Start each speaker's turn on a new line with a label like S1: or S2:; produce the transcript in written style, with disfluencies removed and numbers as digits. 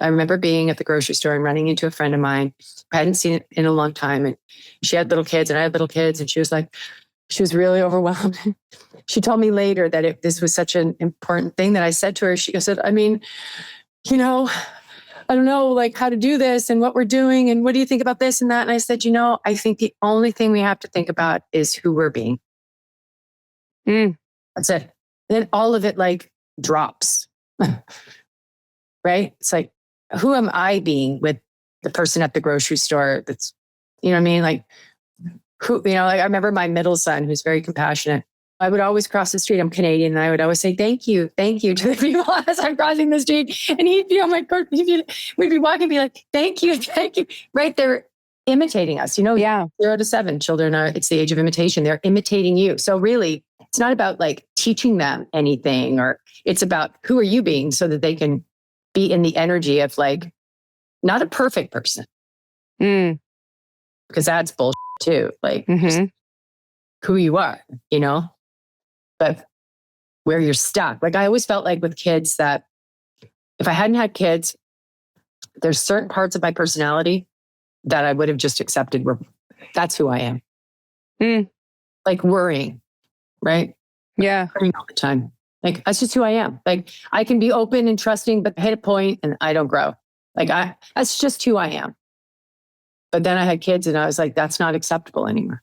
S1: I remember being at the grocery store and running into a friend of mine. I hadn't seen it in a long time. And she had little kids and I had little kids. And she was like, she was really overwhelmed. She told me later that this was such an important thing that I said to her. She said, I mean, you know, I don't know like how to do this and what we're doing. And what do you think about this and that? And I said, you know, I think the only thing we have to think about is who we're being. That's it. And then all of it like drops, right? It's like, who am I being with the person at the grocery store? That's, you know what I mean? Like who, you know, like I remember my middle son who's very compassionate. I would always cross the street. I'm Canadian. And I would always say, thank you to the people as I'm crossing the street. And he'd be on my court. We'd be walking and be like, thank you. Right. They're imitating us, you know, 0 to 7 children it's the age of imitation. They're imitating you. So really it's not about like teaching them anything or it's about who are you being so that they can be in the energy of like, not a perfect person. Because that's bullshit too. Like who you are, you know? But where you're stuck. Like I always felt like with kids that if I hadn't had kids, there's certain parts of my personality that I would have just accepted. That's who I am. Like worrying, right?
S2: Yeah.
S1: Worrying all the time. Like that's just who I am. Like I can be open and trusting, but hit a point and I don't grow. Like that's just who I am. But then I had kids and I was like, that's not acceptable anymore.